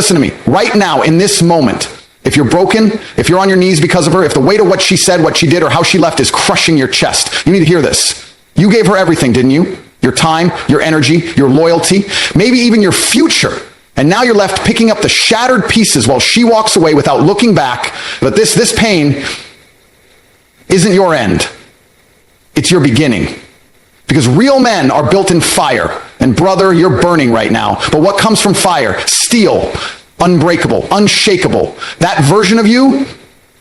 Listen to me. Right now, in this moment, if you're broken, if you're on your knees because of her, if the weight of what she said, what she did, or how she left is crushing your chest, you need to hear this. You gave her everything, didn't you? Your time, your energy, your loyalty, maybe even your future. And now you're left picking up the shattered pieces while she walks away without looking back. But this pain isn't your end. It's your beginning. Because real men are built in fire. And brother, you're burning right now. But what comes from fire? Steel, unbreakable, unshakable. That version of you,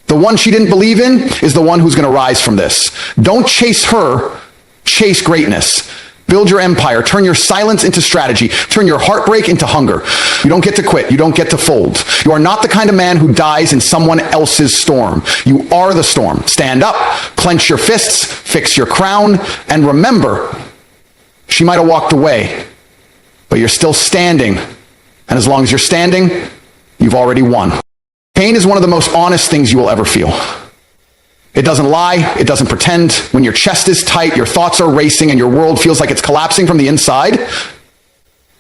the one she didn't believe in, is the one who's going to rise from this. Don't chase her, chase greatness. Build your empire. Turn your silence into strategy. Turn your heartbreak into hunger. You don't get to quit. You don't get to fold. You are not the kind of man who dies in someone else's storm. You are the storm. Stand up, clench your fists, fix your crown, and remember, she might have walked away, but you're still standing. And as long as you're standing, you've already won. Pain is one of the most honest things you will ever feel. It doesn't lie, it doesn't pretend. When your chest is tight, your thoughts are racing, and your world feels like it's collapsing from the inside,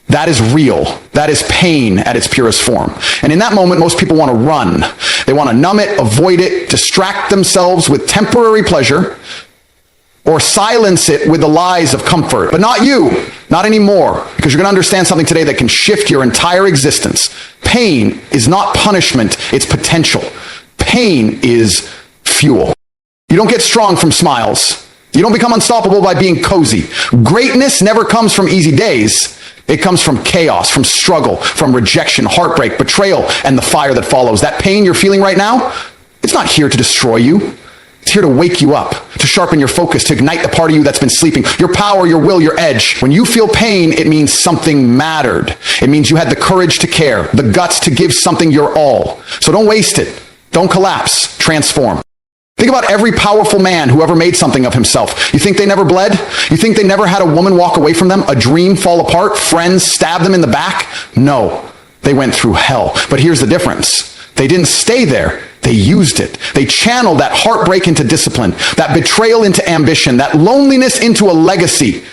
that is real. That is pain at its purest form. And in that moment, most people want to run. They want to numb it, avoid it, distract themselves with temporary pleasure, or silence it with the lies of comfort. But not you, not anymore, because you're going to understand something today that can shift your entire existence. Pain is not punishment, it's potential. Pain is fuel. You don't get strong from smiles. You don't become unstoppable by being cozy. Greatness never comes from easy days. It comes from chaos, from struggle, from rejection, heartbreak, betrayal, and the fire that follows. That pain you're feeling right now, it's not here to destroy you. It's here to wake you up, to sharpen your focus, to ignite the part of you that's been sleeping. Your power, your will, your edge. When you feel pain, it means something mattered. It means you had the courage to care, the guts to give something your all. So don't waste it. Don't collapse. Transform. Think about every powerful man who ever made something of himself. You think they never bled? You think they never had a woman walk away from them, a dream fall apart, friends stab them in the back? No, they went through hell. But here's the difference. They didn't stay there. They used it. They channeled that heartbreak into discipline, that betrayal into ambition, that loneliness into a legacy.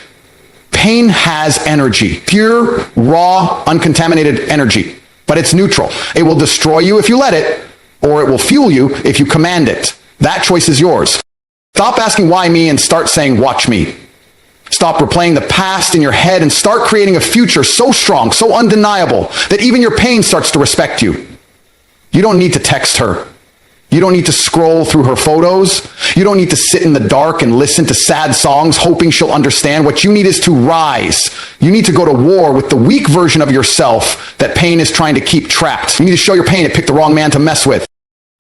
Pain has energy, pure, raw, uncontaminated energy, but it's neutral. It will destroy you if you let it, or it will fuel you if you command it. That choice is yours. Stop asking why me and start saying watch me. Stop replaying the past in your head and start creating a future so strong, so undeniable, that even your pain starts to respect you. You don't need to text her. You don't need to scroll through her photos. You don't need to sit in the dark and listen to sad songs hoping she'll understand. What you need is to rise. You need to go to war with the weak version of yourself that pain is trying to keep trapped. You need to show your pain it picked the wrong man to mess with.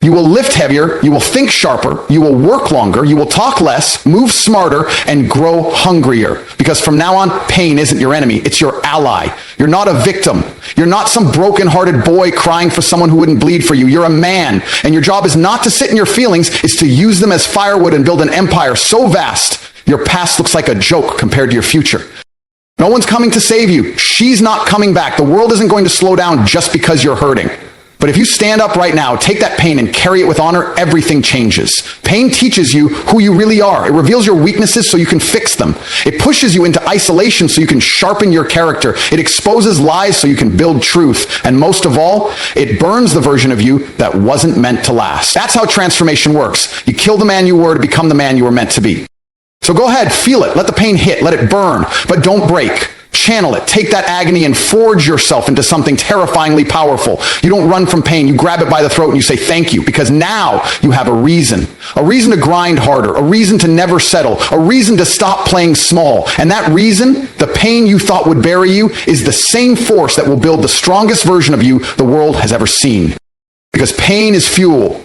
You will lift heavier, you will think sharper, you will work longer, you will talk less, move smarter, and grow hungrier. Because from now on, pain isn't your enemy, it's your ally. You're not a victim. You're not some broken-hearted boy crying for someone who wouldn't bleed for you. You're a man, and your job is not to sit in your feelings, it's to use them as firewood and build an empire so vast, your past looks like a joke compared to your future. No one's coming to save you. She's not coming back. The world isn't going to slow down just because you're hurting. But if you stand up right now, take that pain and carry it with honor, everything changes. Pain teaches you who you really are. It reveals your weaknesses so you can fix them. It pushes you into isolation so you can sharpen your character. It exposes lies so you can build truth. And most of all, it burns the version of you that wasn't meant to last. That's how transformation works. You kill the man you were to become the man you were meant to be. So go ahead, feel it. Let the pain hit. Let it burn. But don't break. Channel it. Take that agony and forge yourself into something terrifyingly powerful. You don't run from pain. You grab it by the throat and you say thank you, because now you have a reason to grind harder, a reason to never settle, a reason to stop playing small. And that reason, the pain you thought would bury you, is the same force that will build the strongest version of you the world has ever seen. Because pain is fuel.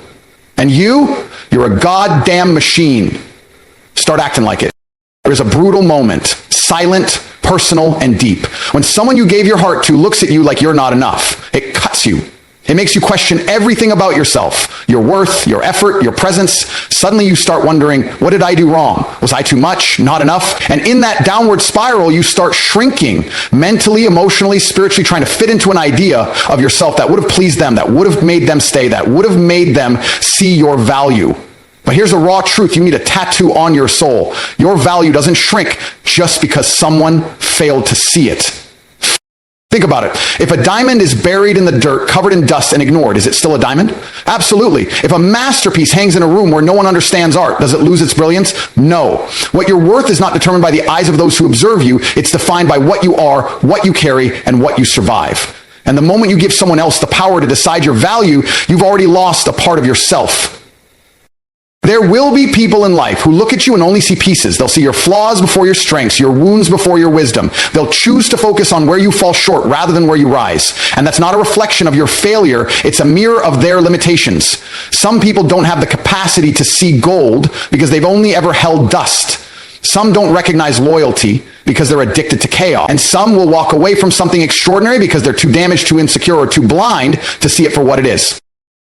And you're a goddamn machine. Start acting like it. There's a brutal moment, silent, personal, and deep. When someone you gave your heart to looks at you like you're not enough, it cuts you. It makes you question everything about yourself, your worth, your effort, your presence. Suddenly you start wondering, what did I do wrong? Was I too much? Not enough? And in that downward spiral, you start shrinking mentally, emotionally, spiritually, trying to fit into an idea of yourself that would have pleased them, that would have made them stay, that would have made them see your value. But here's a raw truth you need a tattoo on your soul. Your value doesn't shrink just because someone failed to see it. Think about it. If a diamond is buried in the dirt, covered in dust and ignored, is it still a diamond? Absolutely. If a masterpiece hangs in a room where no one understands art, does it lose its brilliance? No. What your worth is not determined by the eyes of those who observe you. It's defined by what you are, what you carry, and what you survive. And the moment you give someone else the power to decide your value, you've already lost a part of yourself. There will be people in life who look at you and only see pieces. They'll see your flaws before your strengths, your wounds before your wisdom. They'll choose to focus on where you fall short rather than where you rise. And that's not a reflection of your failure. It's a mirror of their limitations. Some people don't have the capacity to see gold because they've only ever held dust. Some don't recognize loyalty because they're addicted to chaos. And some will walk away from something extraordinary because they're too damaged, too insecure, or too blind to see it for what it is.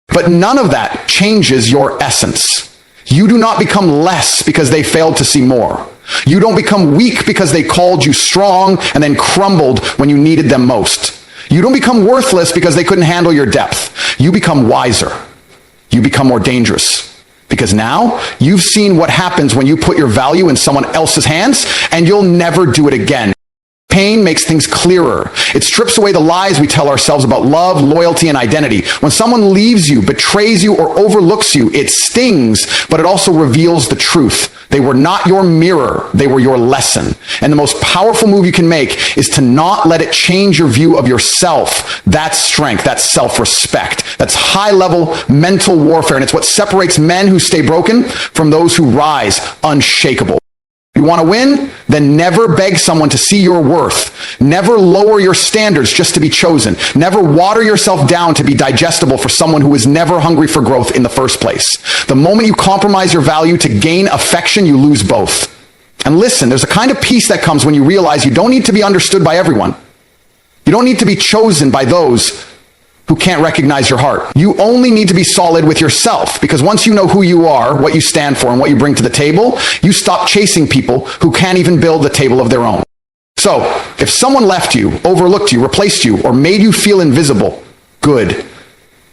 But none of that changes your essence. You do not become less because they failed to see more. You don't become weak because they called you strong and then crumbled when you needed them most. You don't become worthless because they couldn't handle your depth. You become wiser. You become more dangerous. Because now you've seen what happens when you put your value in someone else's hands, and you'll never do it again. Pain makes things clearer. It strips away the lies we tell ourselves about love, loyalty, and identity. When someone leaves you, betrays you, or overlooks you, it stings, but it also reveals the truth. They were not your mirror. They were your lesson. And the most powerful move you can make is to not let it change your view of yourself. That's strength. That's self-respect. That's high-level mental warfare. And it's what separates men who stay broken from those who rise unshakable. You want to win? Then never beg someone to see your worth. Never lower your standards just to be chosen. Never water yourself down to be digestible for someone who is never hungry for growth in the first place. The moment you compromise your value to gain affection, you lose both. And listen, there's a kind of peace that comes when you realize you don't need to be understood by everyone. You don't need to be chosen by those who can't recognize your heart. You only need to be solid with yourself, because once you know who you are, what you stand for, and what you bring to the table, you stop chasing people who can't even build the table of their own. So, if someone left you, overlooked you, replaced you, or made you feel invisible, good.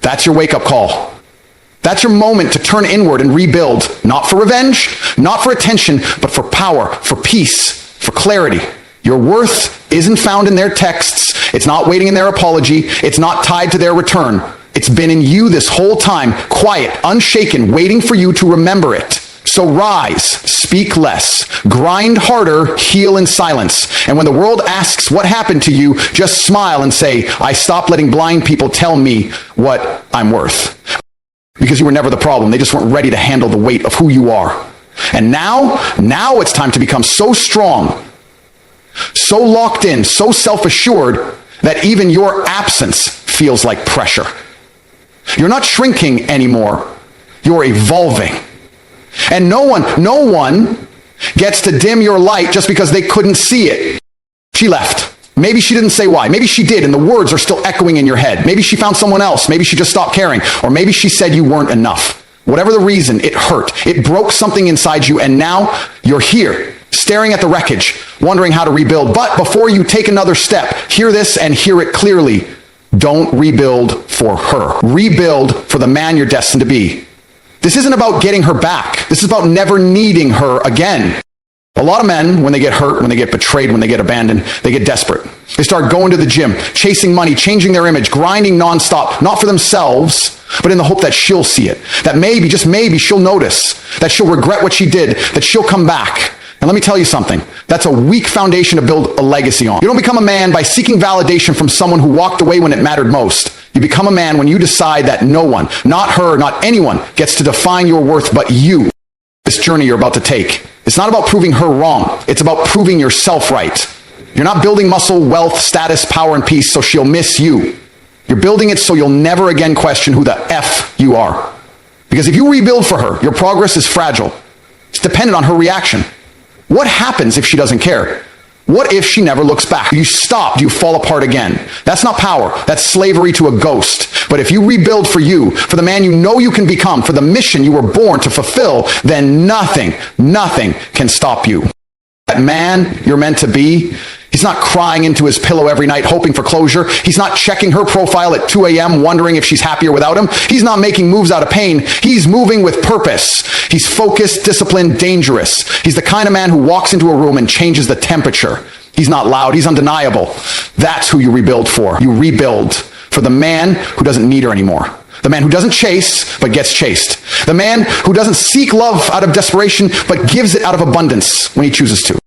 That's your wake-up call. That's your moment to turn inward and rebuild, not for revenge, not for attention, but for power, for peace, for clarity. Your worth isn't found in their texts. It's not waiting in their apology. It's not tied to their return. It's been in you this whole time, quiet, unshaken, waiting for you to remember it. So rise, speak less, grind harder, heal in silence. And when the world asks what happened to you, just smile and say, I stopped letting blind people tell me what I'm worth. Because you were never the problem. They just weren't ready to handle the weight of who you are. And now it's time to become so strong, so locked in, so self-assured that even your absence feels like pressure. You're not shrinking anymore. You're evolving. And no one gets to dim your light just because they couldn't see it. She left. Maybe she didn't say why. Maybe she did, and the words are still echoing in your head. Maybe she found someone else. Maybe she just stopped caring. Or maybe she said you weren't enough. Whatever the reason, it hurt. It broke something inside you, and now you're here, staring at the wreckage, wondering how to rebuild. But before you take another step, hear this and hear it clearly. Don't rebuild for her. Rebuild for the man you're destined to be. This isn't about getting her back. This is about never needing her again. A lot of men, when they get hurt, when they get betrayed, when they get abandoned, they get desperate. They start going to the gym, chasing money, changing their image, grinding nonstop, not for themselves, but in the hope that she'll see it. That maybe, just maybe, she'll notice. That she'll regret what she did. That she'll come back. And let me tell you something. That's a weak foundation to build a legacy on. You don't become a man by seeking validation from someone who walked away when it mattered most. You become a man when you decide that no one, not her, not anyone, gets to define your worth but you. This journey you're about to take. It's not about proving her wrong. It's about proving yourself right. You're not building muscle, wealth, status, power, and peace so she'll miss you. You're building it so you'll never again question who the F you are. Because if you rebuild for her, your progress is fragile. It's dependent on her reaction. What happens if she doesn't care? What if she never looks back? You stop, you fall apart again. That's not power. That's slavery to a ghost. But if you rebuild for you, for the man you know you can become, for the mission you were born to fulfill, then nothing can stop you. That man you're meant to be, he's not crying into his pillow every night hoping for closure. He's not checking her profile at 2 a.m. wondering if she's happier without him. He's not making moves out of pain. He's moving with purpose. He's focused, disciplined, dangerous. He's the kind of man who walks into a room and changes the temperature. He's not loud. He's undeniable. That's who you rebuild for. You rebuild for the man who doesn't need her anymore. The man who doesn't chase, but gets chased. The man who doesn't seek love out of desperation, but gives it out of abundance when he chooses to.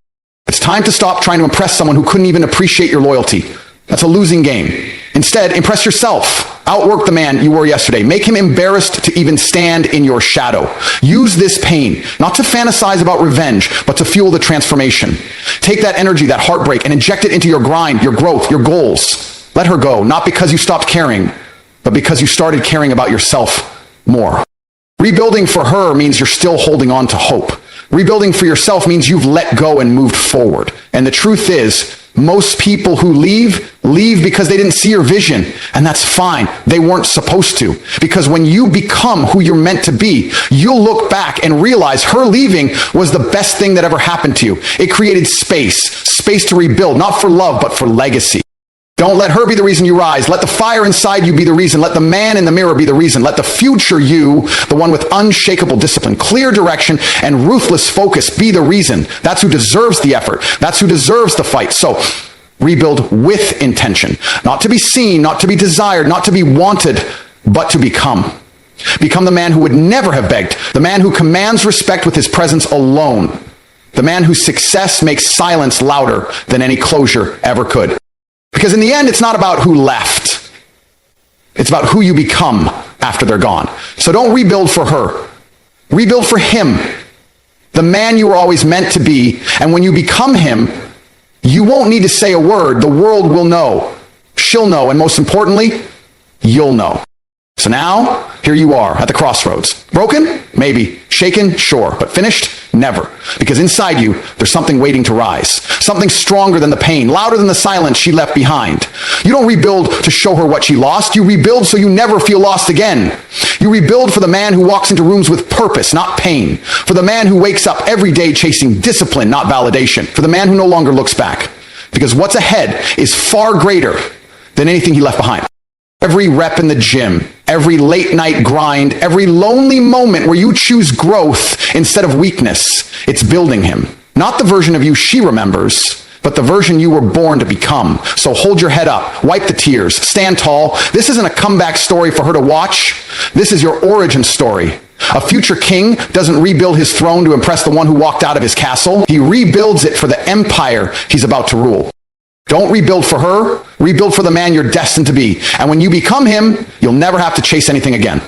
It's time to stop trying to impress someone who couldn't even appreciate your loyalty. That's a losing game. Instead, impress yourself. Outwork the man you were yesterday. Make him embarrassed to even stand in your shadow. Use this pain, not to fantasize about revenge, but to fuel the transformation. Take that energy, that heartbreak, and inject it into your grind, your growth, your goals. Let her go, not because you stopped caring, but because you started caring about yourself more. Rebuilding for her means you're still holding on to hope. Rebuilding for yourself means you've let go and moved forward. And the truth is, most people who leave because they didn't see your vision. And that's fine. They weren't supposed to. Because when you become who you're meant to be, you'll look back and realize her leaving was the best thing that ever happened to you. It created space to rebuild, not for love, but for legacy. Don't let her be the reason you rise. Let the fire inside you be the reason. Let the man in the mirror be the reason. Let the future you, the one with unshakable discipline, clear direction, and ruthless focus, be the reason. That's who deserves the effort. That's who deserves the fight. So rebuild with intention. Not to be seen, not to be desired, not to be wanted, but to become. Become the man who would never have begged. The man who commands respect with his presence alone. The man whose success makes silence louder than any closure ever could. Because in the end, it's not about who left. It's about who you become after they're gone. So don't rebuild for her. Rebuild for him, the man you were always meant to be. And when you become him, you won't need to say a word. The world will know. She'll know. And most importantly, you'll know. So now, here you are at the crossroads. Broken? Maybe. Shaken? Sure. But finished? Never. Because inside you, there's something waiting to rise. Something stronger than the pain, louder than the silence she left behind. You don't rebuild to show her what she lost. You rebuild so you never feel lost again. You rebuild for the man who walks into rooms with purpose, not pain. For the man who wakes up every day chasing discipline, not validation. For the man who no longer looks back. Because what's ahead is far greater than anything he left behind. Every rep in the gym, every late night grind, every lonely moment where you choose growth instead of weakness, it's building him. Not the version of you she remembers, but the version you were born to become. So hold your head up, wipe the tears, stand tall. This isn't a comeback story for her to watch. This is your origin story. A future king doesn't rebuild his throne to impress the one who walked out of his castle. He rebuilds it for the empire he's about to rule. Don't rebuild for her, rebuild for the man you're destined to be. And when you become him, you'll never have to chase anything again.